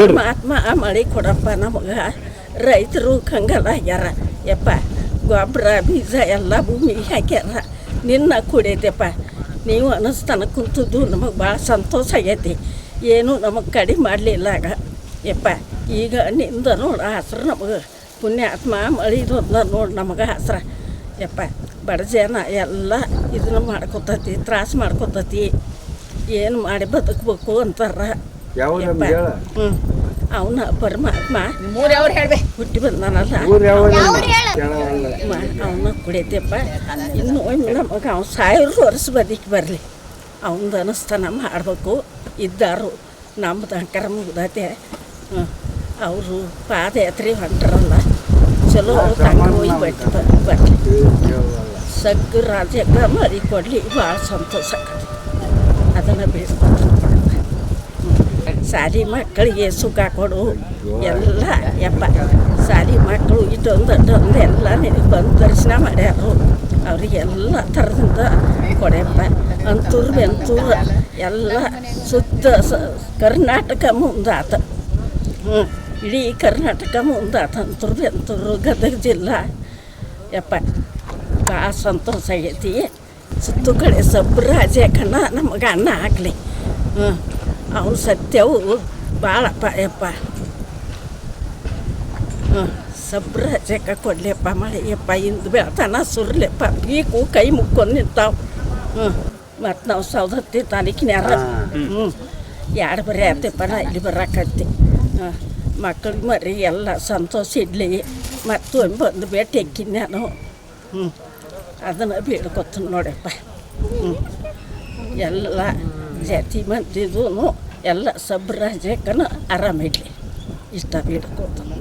ಪರಮಾತ್ಮ ಮಳೆ ಕೊಡಪ್ಪ ನಮಗೆ. ರೈತರು ಕಂಗಾಲ ಆಗ್ಯಾರ ಯಪ್ಪ. ಗೊಬ್ಬರ ಬೀಜ ಎಲ್ಲ ಭೂಮಿಗೆ ಹಾಕ್ಯಾರ. ನಿನ್ನ ಕುಡಿಯೈತೆಪ್ಪ. ನೀವು ಅನ್ನಿಸ್ತಾನ ಕುಂತದ್ದು ನಮಗೆ ಭಾಳ ಸಂತೋಷ ಆಗೈತಿ. ಏನೂ ನಮಗೆ ಕಡಿಮೆ ಮಾಡಲಿಲ್ಲ ಆಗ ಯಪ್ಪ. ಈಗ ನಿಂದ ನೋಡಿ ಹಸ್ರು ನಮಗೆ ಪುಣ್ಯಾತ್ಮ ಮಳಿದೊಂದ ನೋಡಿ ನಮಗೆ ಹಸ್ರ ಯಪ್ಪ. ಬಡ ಜನ ಎಲ್ಲ ಇದನ್ನು ಮಾಡ್ಕೊತತಿ, ತ್ರಾಸು ಮಾಡ್ಕೊತತಿ. ಏನು ಮಾಡಿ ಬದುಕಬೇಕು ಅಂತಾರ ಯಪ್ಪ. ಅವನ ಪರಮಾತ್ಮ ಹುಟ್ಟಿ ಬಂದಾನಲ್ಲ ಅವನ್ನ ಕುಡಿಯೈತೆಪ್ಪ. ಇನ್ನು ನಮಗೆ ಅವ್ನು 1000 ವರ್ಷ ಬದುಕಿ ಬರಲಿ ಅವನದು ಅನಿಸ್ತಾನ ಮಾಡಬೇಕು. ಇದ್ದಾರು ನಮ್ದು ಅಂಕರ ಮುಗ್ದತೆ. ಅವರು ಪಾದಯಾತ್ರೆ ಹೊಂಟ್ರಲ್ಲ ಚಲೋ ತಂಗ ಹೋಗಿ ಬರಲಿ. ಸಗ್ಗು ರಾಜ್ಯಕ್ಕೆ ಮರಿ ಕೊಡಲಿ, ಭಾಳ ಸಂತೋಷ ಆಕತಿ. ಅದನ್ನು ಬೇಡ್ಕೊತೀನಿ. ಸಾಲಿ ಮಕ್ಕಳಿಗೆ ಸುಖ ಕೊಡು ಎಲ್ಲ ಯಪ್ಪ. ಸಾಲಿ ಮಕ್ಕಳು ಇಟ್ಟೊಂದು ಎಲ್ಲ ನಿನಗೆ ಬಂದು ದರ್ಶನ ಮಾಡ್ಯಾರು. ಅವರಿಗೆಲ್ಲ ಥರದಿಂದ ಕೊಡೆಯಪ್ಪ. ಅಂತೂರು ಬೆಂತೂರು ಎಲ್ಲ ಸುತ್ತ ಕರ್ನಾಟಕ ಮುಂದಾತ. ಇಡೀ ಕರ್ನಾಟಕ ಮುಂದಾತ. ಅಂತೂರು ಬೆಂತೂರು ಗದಗ ಜಿಲ್ಲಾ ಯಪ್ಪ. ಭಾಳ ಸಂತೋಷ ಆಗೈತಿ. ಸುತ್ತು ಕಡೆ ಸಬ್ರಾಜಕನ ನಮಗೆ ಅನ್ನ ಹಾಕಲಿ. ಅವ್ನು ಸತ್ಯವು ಭಾಳಪ್ಪ ಯಪ್ಪ. ಸಬ್ರಾಜಕ ಕೊಡ್ಲಿಯಪ್ಪ ಮಳೆಯಪ್ಪ. ಇಂದು ಬೆಳತನ ಸುರ್ಲಿಯಪ್ಪ. ಬೀಕು ಕೈ ಮುಕ್ಕೊಂಡು ನಿಂತಾವು. ಮತ್ತು ನಾವು ಸೌದತ್ತಿ ತಾಲೂಕಿನ್ಯಾರ. 2 ಬರೀ ಆತಪ್ಪ. ನಾ ಇಲ್ಲಿ ಬರಾಕತ್ತಿ. ಮಕ್ಕಳಿಗೆ ಮರಿ ಎಲ್ಲ ಸಂತೋಷ ಇಡ್ಲಿ. ಮತ್ತು ಬಂದು ಭೇಟಿ ಹಾಕಿನಿ ನಾನು. ಅದನ್ನು ಬೇಡ್ಕೊತೀನಿ ನೋಡಪ್ಪ. ಎಲ್ಲ ಜಾತಿ ಮಂದಿದೂ ಎಲ್ಲ ಸಬ್ರಾಜಕನ ಆರಾಮಿಡ್ಲಿ ಇಷ್ಟ ಬೇಡ್ಕೊತೀನಿ.